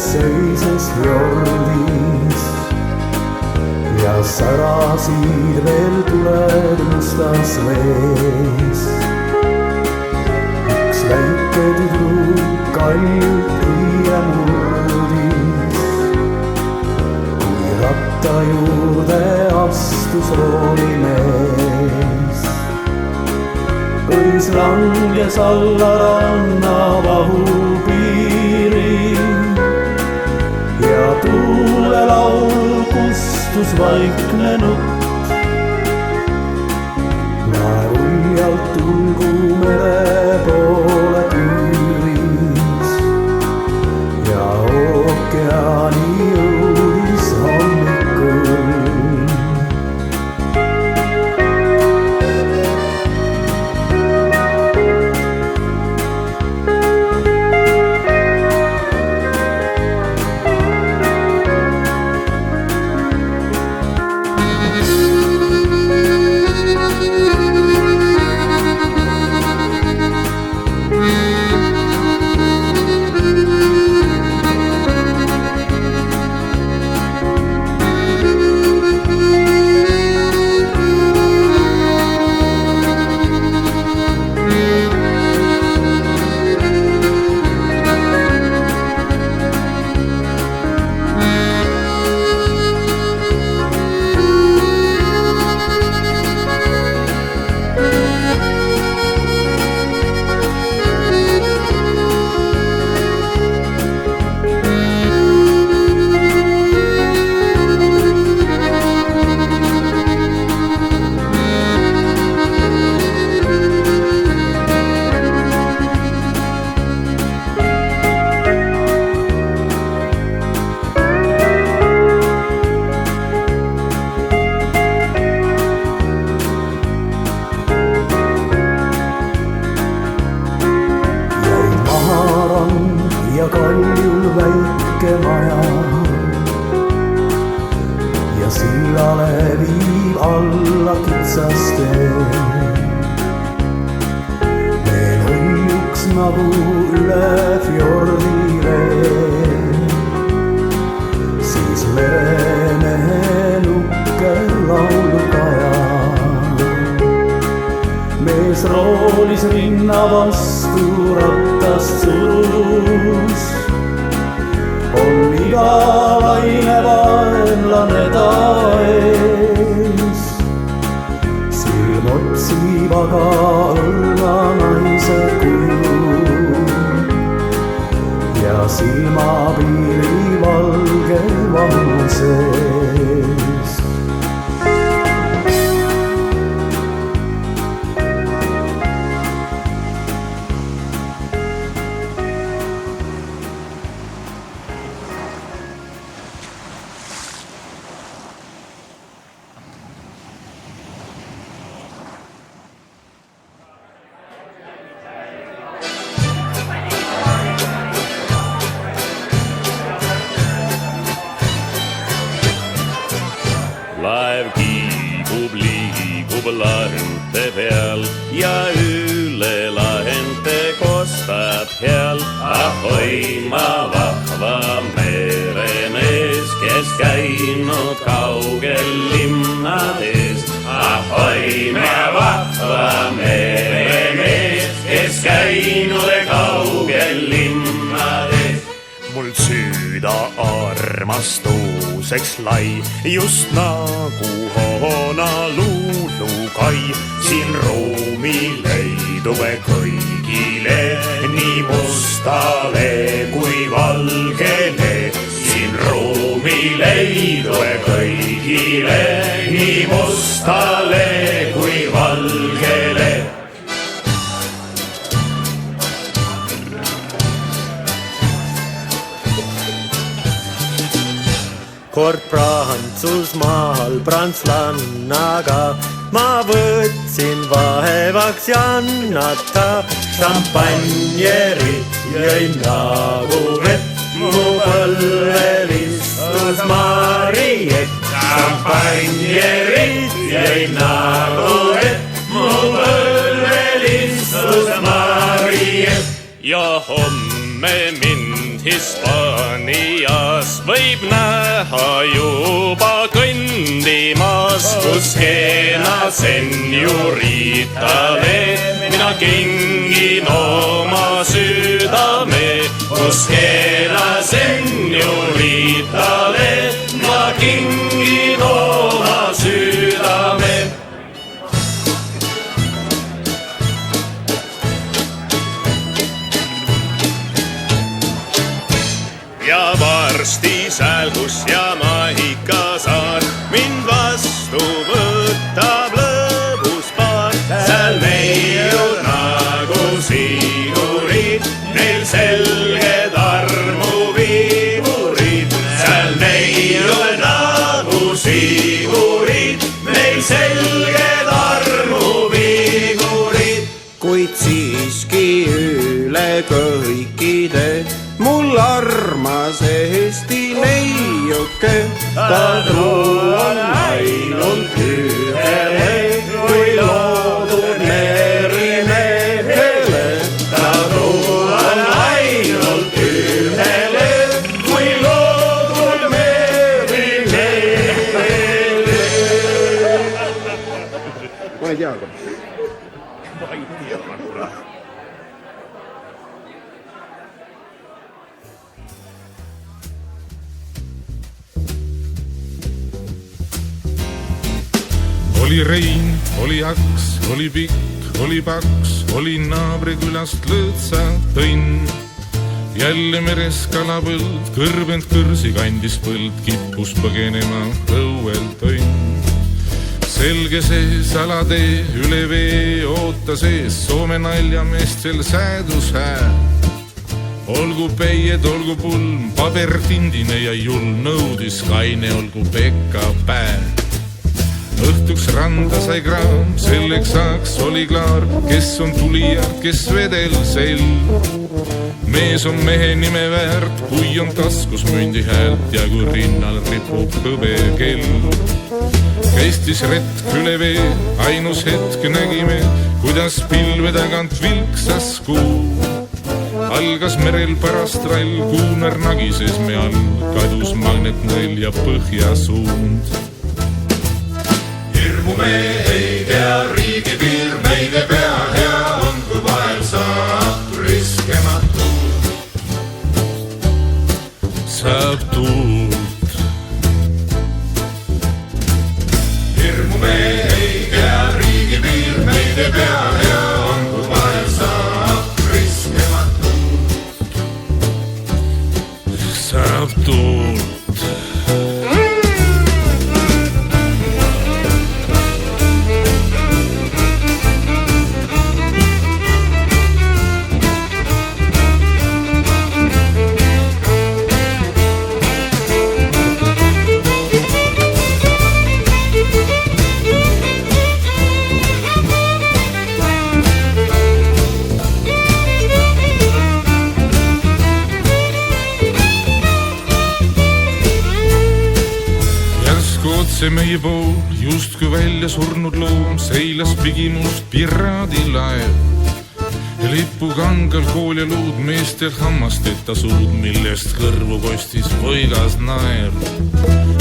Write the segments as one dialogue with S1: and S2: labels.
S1: seises fjordis ja särasid veel tuled mustas vees. Üks väike tüdruk kaljult õie murdis, kui ratta juurde astus roolimees. Õis langes alla ranna vahupiiri ja tuulelaul kustus vaikne nutt. Laev uljalt tulgu mere poole küüris ja ookeani jõudis hommikul. Ja kaljul väike maja ja sillale viib alla kitsas tee. Veel hõljuks nagu üle fjordi ree, siis meremehe nukker laulukaja. Mees roolis rinna vastu rattast surus, on iga laine vaenlane ta ees. Silm otsib aga õrna naise kuju ja silmapiiri valge vahu sees.
S2: Laev liigub laente peal ja üle laente kostab heal. Ahoi, ma vahva meremees, kes käinud kaugel linnades. Ahoi, ma vahva meremees, kes käinud kaugel linnades. Mul süüda armastuseks lai, just nagu Honolulukai. Siin ruumi leidub kõigile, nii mustale kui valgele. Siin ruumi leidub kõigile, nii mustale kui valgele.
S3: Kord Prantsusmaal prantslannaga ma võtsin vaevaks jannata. Šampanjerit jõin nagu vett, mu põlvel istus Mariet. Šampanjerit jõin nagu vett, mu põlvel istus Mariet.
S2: Ja homme mind
S4: Hispaanias võib näha juba kõndimas, kus keena senjuritale mina kingin oma südame, kus keena senjuritale ma kingin oma südame. Ja varsti seal, kus Jamaica saar mind vastu võtab lõbus paar, seal neiud nagu sigurid, neil selged armuviiburid, seal neiud nagu sigurid, neil selged armuviiburid.
S5: Kuid siiski üle kõikide mul armas Eesti leiuke, ta truu on ainult ühele, kui loodud merimehele. Ta truu on ainult ühele, kui loodud merimehele. Ma ei tea.
S6: Oli Rein, oli aks, oli pikk, oli paks, oli naabrikülast lõõtsalt õnn. Jälle meres kalapõld, kõrvend kõrsi kandis põld, kippus põgenema õuelt õnn. Selge see salatee üle vee ootas ees Soome naljameest veel säädushää. Olgu peied, olgu pulm, pabertindine ja julm, nõudis kaine, olgu Pekka pää. Õhtuks randa sai kraam, selleks saaks oli klaar, kes on tulija, kes vedel sell. Mees on mehe nime väärt, kui on taskus mündi häält ja kui rinnal ripub hõbe kell. Kestis retk üle vee, ainus hetk nägime, kuidas pilve tagant vilksas kuu. Algas merel pärast rall, kuunar nagises me all, kadus magnetnõel ja põhjasuund.
S3: Hirmu me ei tea, riigipiir meid ei pea, hea on, kui vahel saab riskematu.
S6: Saab tuult.
S3: Hirmu me ei tea, riigipiir meid ei pea, hea on, kui vahel saab riskematu.
S6: Saab tuult. Otse meie pool, justkui välja surnud loom, seilas pigimust piraadilaev. Lipukangal kool ja luud, meestel hammasteta suud, millest kõrvu kostis võigas naer.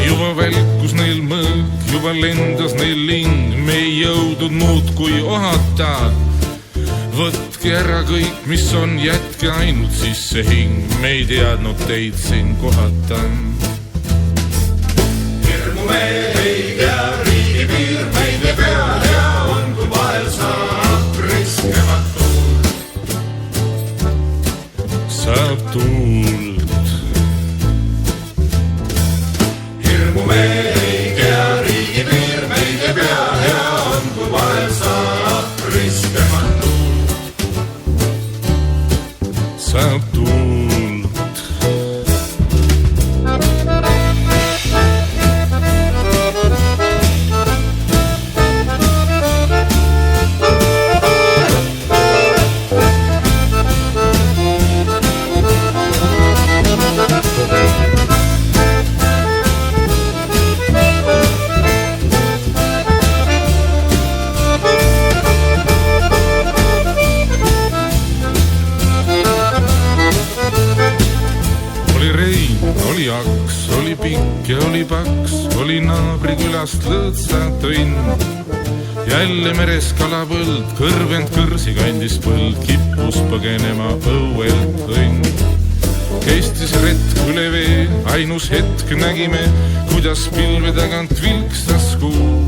S6: Juba välkus neil mõõk, juba lendas neil ling, me ei jõudnud muud kui ohata. Võtke ära kõik, mis on, jätke ainult sisse hing, me ei teadnud teid siin kohata.
S3: Me ei tea, riigipiir meid ei pea, hea on, kui vahel saab riskematu.
S6: Saab tuult.
S3: Hirmu me ei tea, riigipiir meid ei pea, hea on, kui vahel saab riskematu.
S6: Saab tuult. oli paks, oli naabrikülast lõõtsat õnn. Jälle meres kalapõld, kõrvend kõrsi kandis põld, kippus põgenema õuelt õnn. Kestis retk üle vee, ainus hetk nägime, kuidas pilve tagant vilkstas kuu.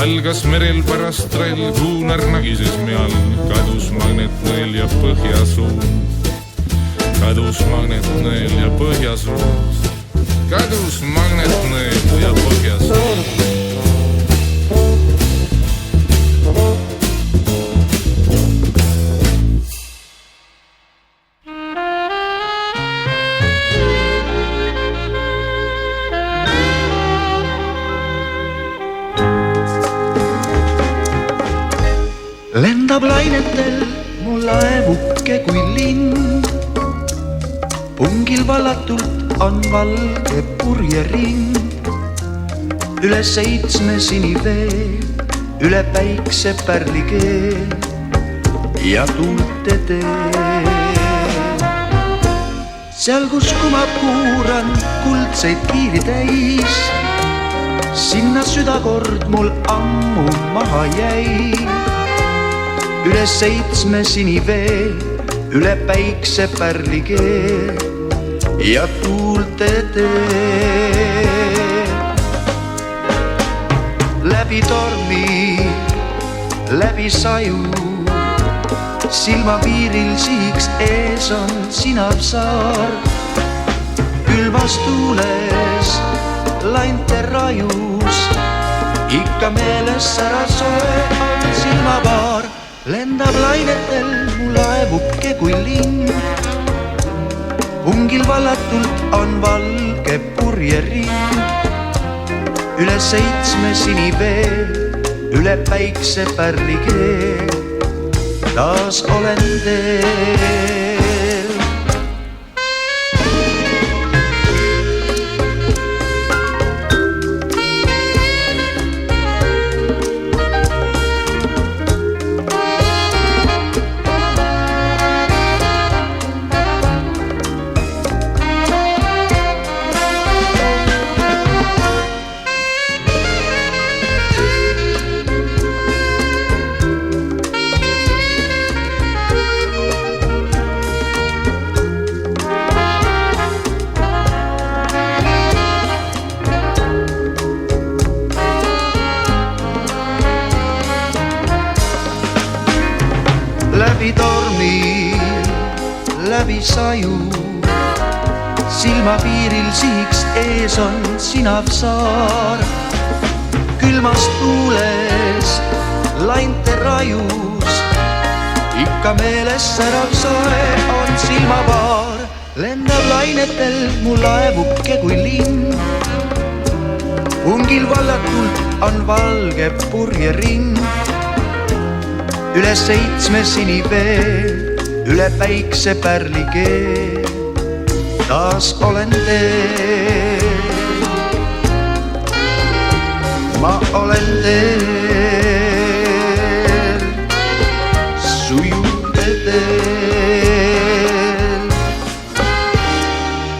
S6: Algas merel parast trall, kuunar nagises me all, kadus magnetnõel ja põhjasuund. Kadus magnetnõel ja põhjasuund. Kadus magnetnõel ja põhjasuund.
S7: Lendab lainetel mu laevuke kui linn. Pungil vallatult on valge purjering. Üle 7 sinivee, üle päikse pärlikee ja tuulte tee. Seal kus kumab kuuran kuldseid kiiri täis, sinna südakord mul ammu maha jäi. Üle 7 sinivee, üle päikse pärlikee ja tuulte tee. Läbi tormi, läbi saju, silmapiiril sihiks ees on sinav saar. Külmas tuules, lainte rajus, ikka meeles ära soe on silmapaar. Lendab lainetel mu laevuke kui linn. Pungil vallatult on valge purjering. Üle 7 sinivee, üle päikse pärlikee, taas olen teel. Läbi tormi, läbi saju, silmapiiril sihiks ees on sinav saar. Külmas tuules, lainte rajus, ikka meeles särav soe on silmapaar. Lendab lainetel mu laevuke kui linn. Pungil vallatult on valge purjering. Üle 7 sinivee, üle päikse pärlikee, taas olen teel. Ma olen teel, sujude teel,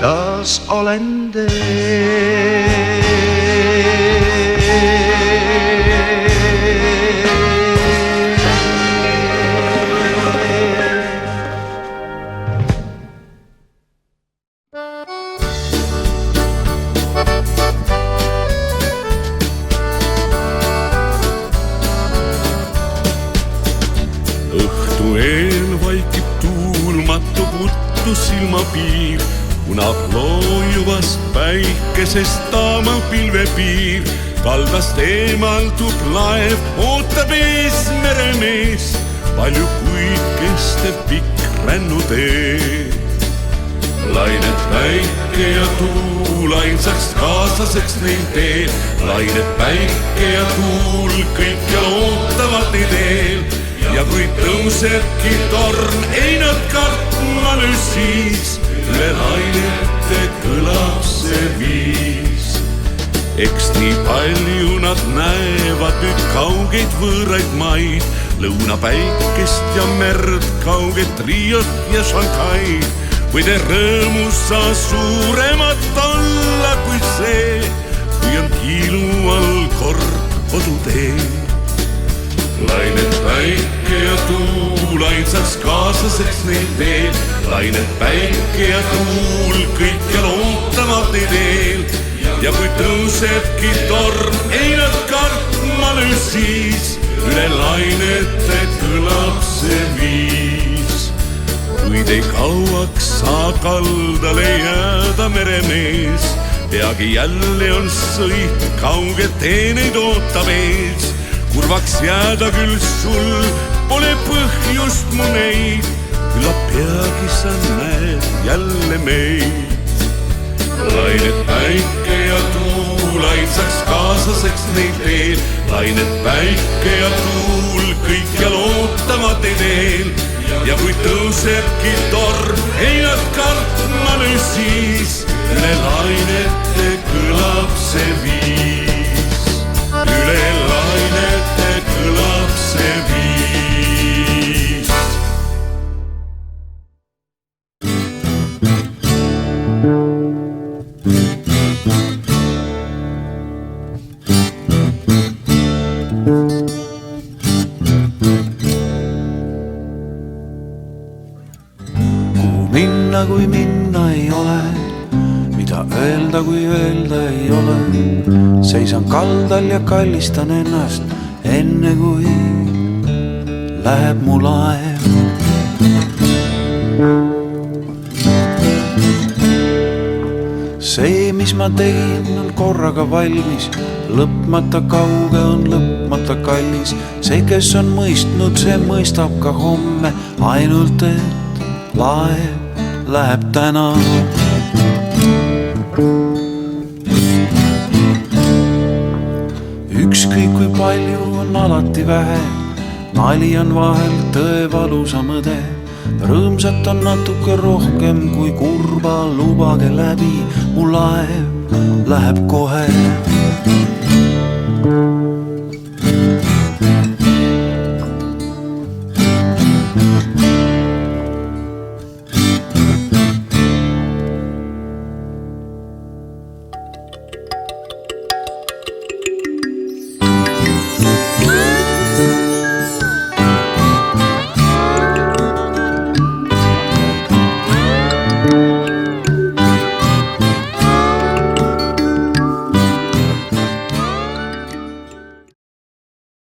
S7: taas olen teel.
S4: Eel vaikib tuulmatu puttu silmapiir, unab loojuvas päikesest taamal pilvepiir. Kaldast eemaldub laev, ootab ees meremees, palju kuid kestev pikk rännutee. Lained päike ja tuul ainsaks kaaslaseks neil teel, lained päike ja tuul kõik ja ootavad neid eel. Ja kui tõusebki torm, ei nad kartma siis, üle lainete kõlab see viis. Eks nii palju nad näevad nüüd kaugeid võõraid maid, lõunapäikest ja merd, kauget Riot ja Shanghai. Kuid ei rõõmus saa suuremat olla kui see, püüan kiilu all kord kodutee. Lained päike ja tuul ainsaks kaaslaseks neil veel. Lained päike ja tuul kõikjal ootamad neid eel. Ja kui tõusebki torm, ei nad kartma nüüd siis, üle lainete kõlab see viis. Kuid ei kauaks saa kaldale jääda meremees, peagi jälle on sõit, kauge teeneid ootab ees. Kurvaks jääda küll sul, pole põhjust mu neid, küllap peagi sa näed jälle meid. Lained päike ja tuul ainsaks kaaslaseks neid veel. Lained päike ja tuul kõikjal ootavad neid eel. Ja kui tõusebki torm, ei nad kartma nüüd siis, üle lainete kõlab see viis. Üle lainete kõlab see viis.
S7: Kui minna ei ole, mida öelda, kui öelda ei ole. Seisan kaldal ja kallistan ennast, enne kui läheb mu laev. See, mis ma tegin, on korraga valmis. Lõpmata kauge on lõpmata kallis. See, kes on mõistnud, see mõistab ka homme. Ainult et laev läheb täna. Ükskõik kui palju on alati vähe, nali on vahel tõe valusam õde. Rõõmsat on natuke rohkem kui kurba, lubage läbi, mu laev läheb kohe.